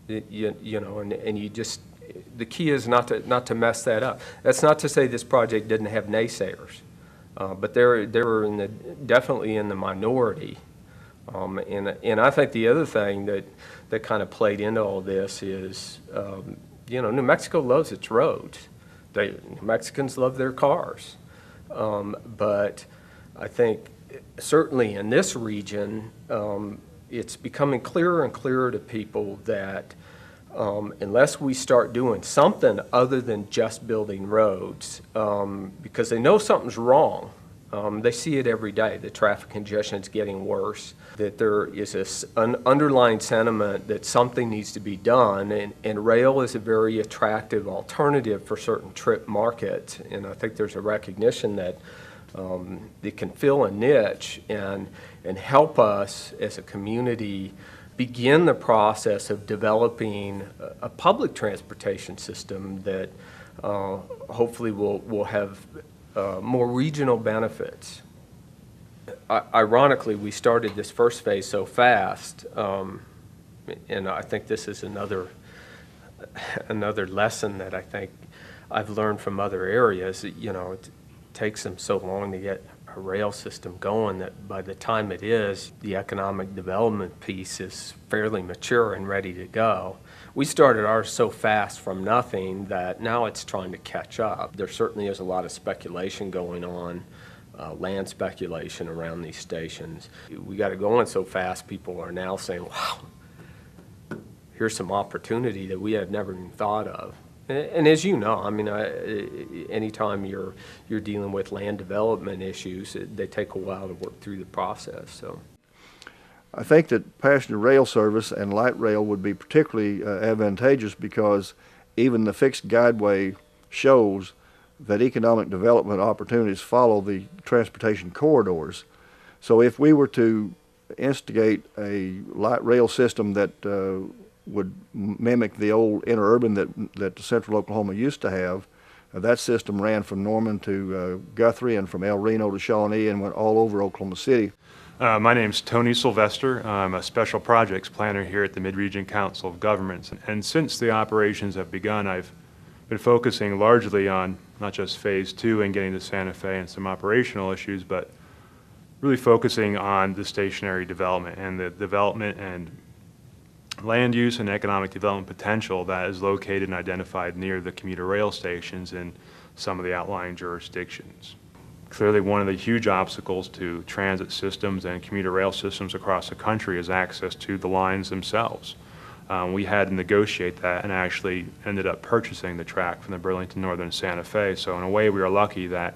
You know, and you just, the key is not to mess that up. That's not to say this project didn't have naysayers, but they were definitely in the minority. And I think the other thing that kind of played into all this is, you know, New Mexico loves its roads. New Mexicans love their cars. But I think certainly in this region, it's becoming clearer and clearer to people that unless we start doing something other than just building roads, because they know something's wrong. They see it every day. The traffic congestion is getting worse, that there is this underlying sentiment that something needs to be done, and rail is a very attractive alternative for certain trip markets. And I think there's a recognition that it can fill a niche and help us as a community begin the process of developing a public transportation system that hopefully will have more regional benefits. Ironically, we started this first phase so fast, and I think this is another lesson that I think I've learned from other areas. You know, it takes them so long to get a rail system going that by the time it is, the economic development piece is fairly mature and ready to go. We started ours so fast from nothing that now it's trying to catch up. There certainly is a lot of speculation going on, land speculation around these stations. We got it going so fast, people are now saying, wow, here's some opportunity that we had never even thought of. And as you know, I mean, anytime you're dealing with land development issues, they take a while to work through the process. So, I think that passenger rail service and light rail would be particularly advantageous because even the fixed guideway shows that economic development opportunities follow the transportation corridors. So if we were to instigate a light rail system that would mimic the old interurban that central Oklahoma used to have, that system ran from Norman to Guthrie and from El Reno to Shawnee and went all over Oklahoma City. My name's Tony Sylvester. I'm a special projects planner here at the Mid-Region Council of Governments. And since the operations have begun, I've been focusing largely on not just phase 2 and getting to Santa Fe and some operational issues, but really focusing on the stationary development and the development and land use and economic development potential that is located and identified near the commuter rail stations in some of the outlying jurisdictions. Clearly, one of the huge obstacles to transit systems and commuter rail systems across the country is access to the lines themselves. We had to negotiate that and actually ended up purchasing the track from the Burlington Northern Santa Fe. So in a way, we were lucky that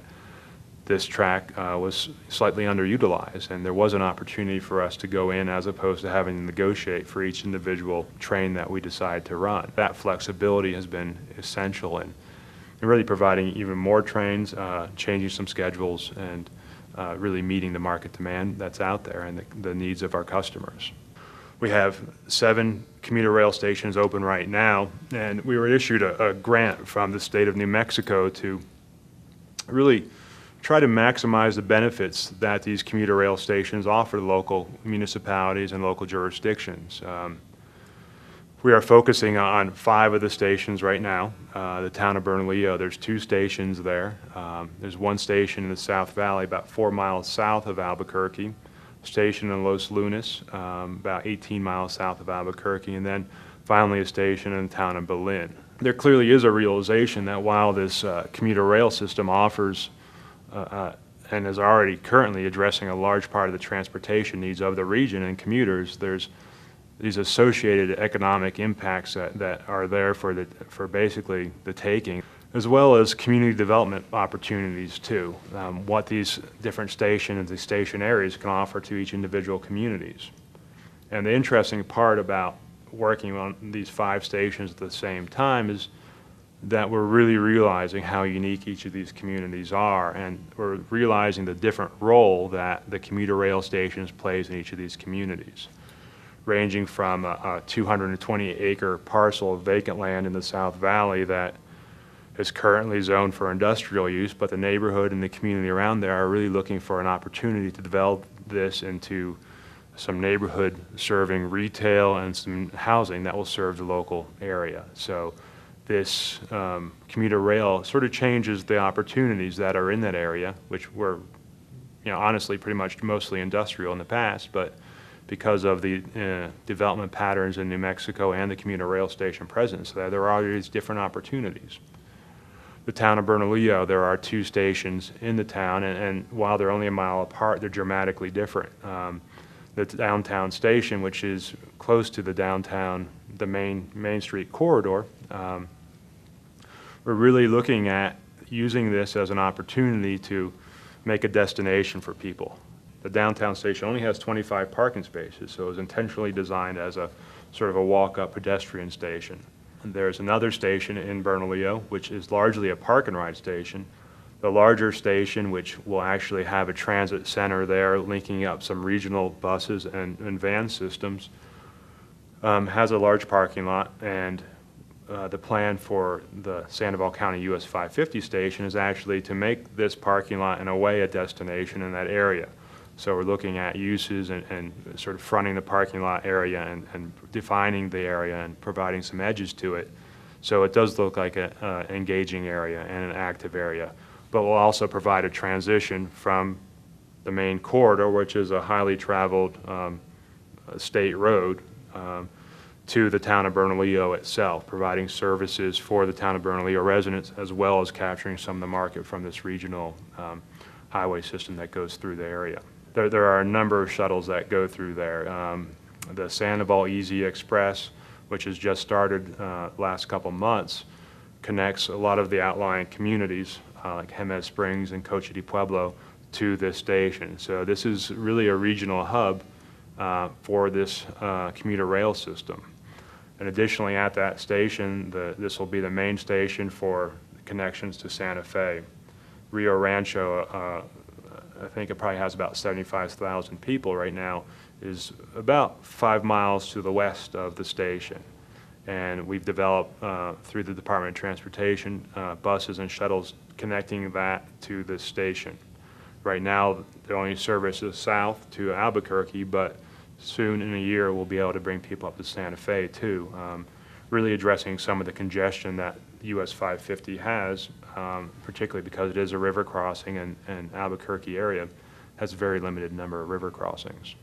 this track was slightly underutilized, and there was an opportunity for us to go in as opposed to having to negotiate for each individual train that we decide to run. That flexibility has been essential in really providing even more trains, changing some schedules, and really meeting the market demand that's out there and the needs of our customers. We have 7 commuter rail stations open right now, and we were issued a grant from the state of New Mexico to really try to maximize the benefits that these commuter rail stations offer to local municipalities and local jurisdictions. We are focusing on 5 of the stations right now. The town of Bernalillo, there's 2 stations there. There's 1 station in the South Valley about 4 miles south of Albuquerque, a station in Los Lunas about 18 miles south of Albuquerque, and then finally a station in the town of Belen. There clearly is a realization that while this commuter rail system offers and is already currently addressing a large part of the transportation needs of the region and commuters, there's these associated economic impacts that are there for basically the taking, as well as community development opportunities too. What these different stations, these station areas can offer to each individual communities. And the interesting part about working on these 5 stations at the same time is that we're really realizing how unique each of these communities are, and we're realizing the different role that the commuter rail stations plays in each of these communities, ranging from a 220-acre parcel of vacant land in the South Valley that is currently zoned for industrial use, but the neighborhood and the community around there are really looking for an opportunity to develop this into some neighborhood serving retail and some housing that will serve the local area. So this commuter rail sort of changes the opportunities that are in that area, which were, honestly pretty much mostly industrial in the past, but because of the development patterns in New Mexico and the commuter rail station presence there are these different opportunities. The town of Bernalillo, there are 2 stations in the town, and while they're only a mile apart, they're dramatically different. The downtown station, which is close to the downtown, the Main Street corridor, we're really looking at using this as an opportunity to make a destination for people. The downtown station only has 25 parking spaces, so it was intentionally designed as a sort of a walk-up pedestrian station. And there's another station in Bernalillo, which is largely a park and ride station. The larger station, which will actually have a transit center there linking up some regional buses and van systems, has a large parking lot, and the plan for the Sandoval County US 550 station is actually to make this parking lot in a way a destination in that area. So we're looking at uses and sort of fronting the parking lot area and defining the area and providing some edges to it. So it does look like an engaging area and an active area. But we'll also provide a transition from the main corridor, which is a highly traveled state road, to the town of Bernalillo itself, providing services for the town of Bernalillo residents, as well as capturing some of the market from this regional highway system that goes through the area. There are a number of shuttles that go through there. The Sandoval Easy Express, which has just started last couple months, connects a lot of the outlying communities like Jemez Springs and Coche de Pueblo to this station. So this is really a regional hub for this commuter rail system. And additionally, at that station, this will be the main station for connections to Santa Fe. Rio Rancho, I think it probably has about 75,000 people right now, is about 5 miles to the west of the station. And we've developed, through the Department of Transportation, buses and shuttles connecting that to this station. Right now, the only service is south to Albuquerque, but soon in a year we'll be able to bring people up to Santa Fe too, really addressing some of the congestion that US 550 has, particularly because it is a river crossing and Albuquerque area has a very limited number of river crossings.